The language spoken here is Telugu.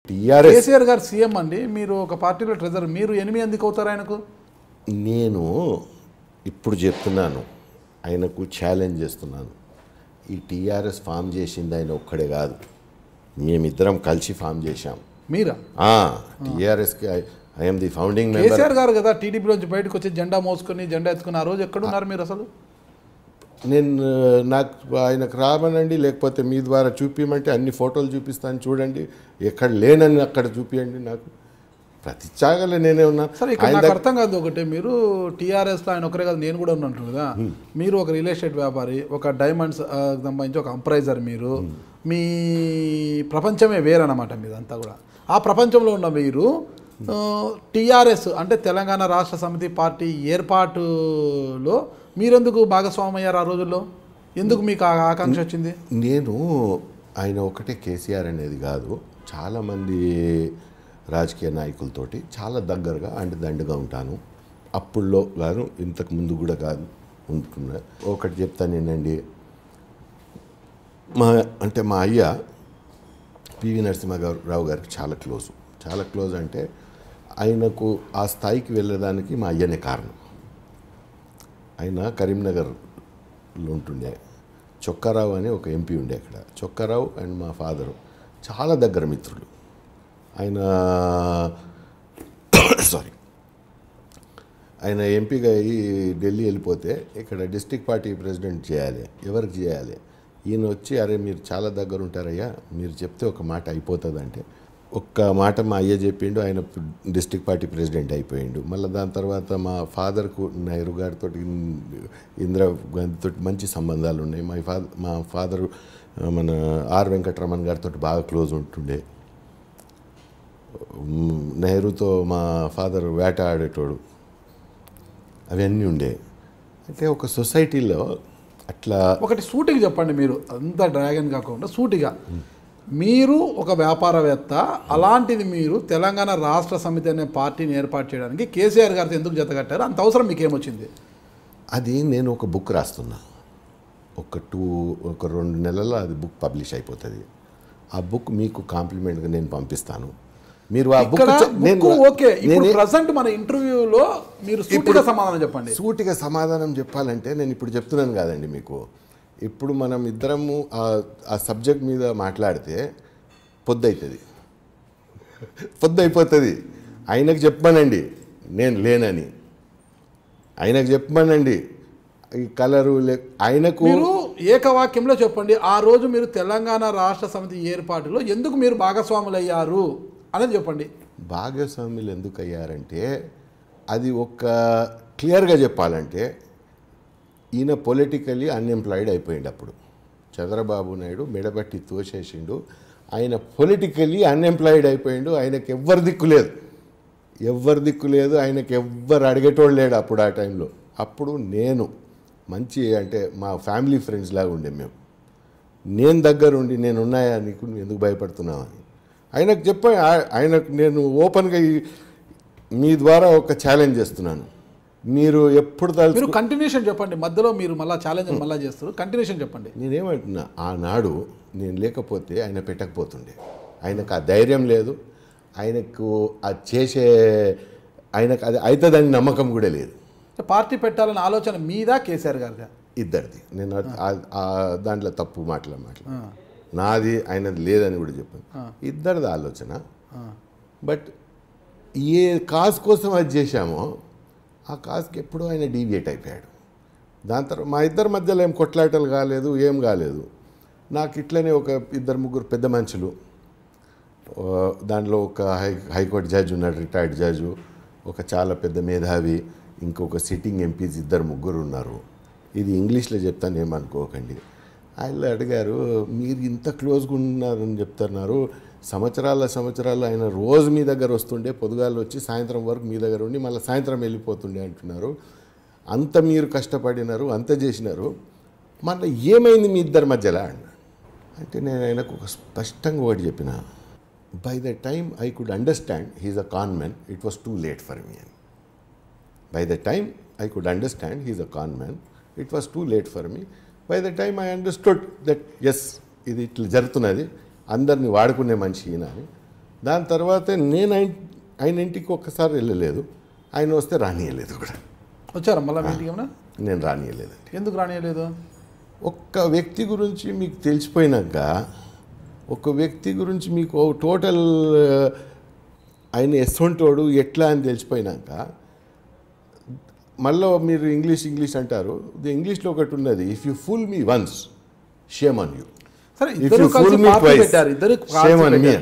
టీఆర్ఎస్ కేసీఆర్ గారు సీఎం అండి, మీరు ఒక పార్టీలో ట్రెజర్, మీరు ఎనిమిది ఎందుకు అవుతారు ఆయనకు? నేను ఇప్పుడు చెప్తున్నాను, ఆయనకు ఛాలెంజ్ చేస్తున్నాను. ఈ టీఆర్ఎస్ ఫామ్ చేసింది ఆయన ఒక్కడే కాదు, మేమిద్దరం కలిసి ఫామ్ చేశాం. మీరా? టీఆర్ఎస్కి I'm the founding member. KCR గారు కదా టీడీపీలోంచి బయటకు వచ్చి జెండా మోసుకొని జెండా ఎత్తుకుని, ఆ రోజు ఎక్కడున్నారు మీరు అసలు? నేను నాకు ఆయనకు రామనండి, లేకపోతే మీ ద్వారా చూపించమంటే అన్ని ఫోటోలు చూపిస్తాను, చూడండి. ఎక్కడ లేనని అక్కడ చూపించండి. నాకు ప్రతి చాగలే నేనే ఉన్నాను. సరే, ఇక్కడ నాకు అర్థం కాదు ఒకటి, మీరు టీఆర్ఎస్లో ఆయన ఒకరే కాదు, నేను కూడా ఉన్నట్టు కదా. మీరు ఒక రియల్ ఎస్టేట్ వ్యాపారి, ఒక డైమండ్స్ సంబంధించి ఒక అంప్రైజర్, మీరు మీ ప్రపంచమే వేరన్నమాట మీదంతా కూడా. ఆ ప్రపంచంలో ఉన్న మీరు టీఆర్ఎస్ అంటే తెలంగాణ రాష్ట్ర సమితి పార్టీ ఏర్పాటులో మీరెందుకు భాగస్వామి అయ్యారు? ఆ రోజుల్లో ఎందుకు మీకు ఆకాంక్ష వచ్చింది? నేను ఆయన ఒకటే కేసీఆర్ అనేది కాదు, చాలామంది రాజకీయ నాయకులతోటి చాలా దగ్గరగా అండదండగా ఉంటాను. అప్పుల్లో కాదు, ఇంతకు ముందు కూడా కాదు ఉంటున్నా. ఒకటి చెప్తాను నేనండి, మా అయ్య పివి నరసింహారావు గారికి చాలా క్లోజ్ అంటే ఆయనకు ఆ స్థాయికి వెళ్ళడానికి మా అయ్యనే కారణం. ఆయన కరీంనగర్లో ఉంటుండే, చొక్కారావు అని ఒక ఎంపీ ఉండే అక్కడ. చొక్కారావు అండ్ మా ఫాదరు చాలా దగ్గర మిత్రులు. ఆయన ఎంపీగా అయ్యి ఢిల్లీ వెళ్ళిపోతే ఇక్కడ డిస్ట్రిక్ట్ పార్టీ ప్రెసిడెంట్ చేయాలి, ఎవరికి చేయాలి? ఈయన వచ్చి, అరే మీరు చాలా దగ్గర ఉంటారయ్యా, మీరు చెప్తే ఒక మాట అయిపోతుంది అంటే ఒక్క మాట మా అయ్య చెప్పిండు, ఆయన డిస్ట్రిక్ట్ పార్టీ ప్రెసిడెంట్ అయిపోయిండు. మళ్ళీ దాని తర్వాత మా ఫాదర్కు నెహ్రూ గారితో, ఇందిరాగాంధీతో మంచి సంబంధాలు ఉన్నాయి. మా ఫాదరు మన ఆర్ వెంకటరమణ్ గారితో బాగా క్లోజ్ ఉంటుండే. నెహ్రూతో మా ఫాదర్ వేట ఆడేటోడు, అవన్నీ ఉండే. అంటే ఒక సొసైటీలో అట్లా. ఒకటి సూటిగా చెప్పండి, మీరు అంత డ్రాగన్ కాకుండా సూటిగా, మీరు ఒక వ్యాపారవేత్త, అలాంటిది మీరు తెలంగాణ రాష్ట్ర సమితి అనే పార్టీని ఏర్పాటు చేయడానికి కేసీఆర్ గారితో ఎందుకు జతకట్టారు? అంత అవసరం మీకు ఏమొచ్చింది? అది నేను ఒక బుక్ రాస్తున్నా, ఒక 2 నెలల్లో అది బుక్ పబ్లిష్ అయిపోతుంది. ఆ బుక్ మీకు కాంప్లిమెంట్గా నేను పంపిస్తాను. మీరు ఆ బుక్ ఓకే. ఇప్పుడు ప్రెజెంట్ మన ఇంటర్వ్యూలో మీరు సూటిగా సమాధానం చెప్పండి. సూటిగా సమాధానం చెప్పాలంటే నేను ఇప్పుడు చెప్తున్నాను కాదండి మీకు. ఇప్పుడు మనం ఇద్దరము ఆ సబ్జెక్ట్ మీద మాట్లాడితే పొద్దైపోతుంది. ఆయనకు చెప్పమనండి నేను లేనని, ఆయనకు చెప్పమనండి ఈ కలరు ఆయనకు. మీరు ఏకవాక్యంలో చెప్పండి, ఆ రోజు మీరు తెలంగాణ రాష్ట్ర సమితి ఏర్పాటులో ఎందుకు మీరు భాగస్వాములు అయ్యారు అనేది చెప్పండి. భాగస్వాములు ఎందుకు అయ్యారంటే, అది ఒక క్లియర్గా చెప్పాలంటే, ఈయన పొలిటికలీ అన్ఎంప్లాయిడ్ అయిపోయిండు. అప్పుడు చంద్రబాబు నాయుడు మెడబట్టి తోసేసిండు. ఆయన పొలిటికలీ అన్ఎంప్లాయిడ్ అయిపోయిండు. ఆయనకు ఎవ్వరు దిక్కు లేదు, ఆయనకు ఎవ్వరు అడిగేటోళ్ళు లేడు అప్పుడు. ఆ టైంలో అప్పుడు నేను మంచి అంటే మా ఫ్యామిలీ ఫ్రెండ్స్ లాగా ఉండే మేము. నేను దగ్గరుండి నేనున్నాయా నీకు, నువ్వు ఎందుకు భయపడుతున్నావు అని ఆయనకు చెప్పాను. ఆయనకు నేను ఓపెన్గా మీ ద్వారా ఒక ఛాలెంజ్ చేస్తున్నాను. మీరు ఎప్పుడు మీరు కంటిన్యూషన్ చెప్పండి, మధ్యలో మీరు మళ్ళీ ఛాలెంజ్ మళ్ళీ చేస్తారు, కంటిన్యూషన్ చెప్పండి. నేనేమంటున్నా, ఆనాడు నేను లేకపోతే ఆయన పెట్టకపోతుండే. ఆయనకు ఆ ధైర్యం లేదు, ఆయనకు అది ఆయనకు అది అవుతుందని నమ్మకం కూడా లేదు. పార్టీ పెట్టాలన్న ఆలోచన మీద కేసీఆర్ గారిగా ఇద్దరిది. నేను దాంట్లో తప్పు మాట్లాడ నాది ఆయనది లేదని కూడా చెప్పాను. ఇద్దరిది ఆలోచన. బట్ ఏ కాజ్ కోసం అది చేశామో ఆ కాజ్కి ఎప్పుడూ ఆయన డీవియేట్ అయిపోయాడు. దాని తర్వాత మా ఇద్దరి మధ్యలో ఏం కొట్లాటలు కాలేదు, ఏం కాలేదు. నాకు ఇట్లనే ఒక 2-3 పెద్ద మనుషులు, దాంట్లో ఒక హైకోర్టు జడ్జి ఉన్నాడు, రిటైర్డ్ జడ్జు, ఒక చాలా పెద్ద మేధావి, ఇంకొక సిట్టింగ్ ఎంపీస్ 2-3 ఉన్నారు. ఇది ఇంగ్లీష్లో చెప్తాను, ఏమనుకోకండి. ఆయన అడిగారు, మీరు ఇంత క్లోజ్గా ఉన్నారని చెప్తున్నారు, సంవత్సరాలు ఆయన రోజు మీ దగ్గర వస్తుండే, పొద్దుగాలు వచ్చి సాయంత్రం వరకు మీ దగ్గర ఉండి మళ్ళీ సాయంత్రం వెళ్ళిపోతుండే అంటున్నారు. అంత మీరు కష్టపడినారు, అంత చేసినారు, మళ్ళీ ఏమైంది మీ ఇద్దరి మధ్యలో అంటే నేను ఆయనకు ఒక స్పష్టంగా ఒకటి చెప్పిన, by the time I could understand he's a con man, it was too late for me అని. By the time I could understand he's a con man, it was too late for me. By the time I understood that ఎస్ ఇది ఇట్లా జరుగుతున్నది, అందరినీ వాడుకునే మనిషి ఈయన అని దాని తర్వాత నేను ఆయన ఇంటికి ఒక్కసారి వెళ్ళలేదు, ఆయన వస్తే రానియలేదు కూడా. వచ్చారా మళ్ళీ మీ ఇంటికి ఏమన్నా? నేను రానియలేదండి. ఎందుకు రానియలేదు? ఒక్క వ్యక్తి గురించి మీకు తెలిసిపోయినాక, ఒక వ్యక్తి గురించి మీకు టోటల్ ఆయన ఎస్సొంటోడు ఎట్లా అని తెలిసిపోయినాక, మళ్ళీ మీరు ఇంగ్లీష్ అంటారు. ఇంగ్లీష్లో ఒకటి ఉన్నది, if you full me once shame on you, సరే ఇఫ్ ఇద్దరు యూ కలిసి ఫుల్ మీ పార్టీ ట్వైస్ పెట్టారు, ఇద్దరు షేమ్ ఆన్ మీ.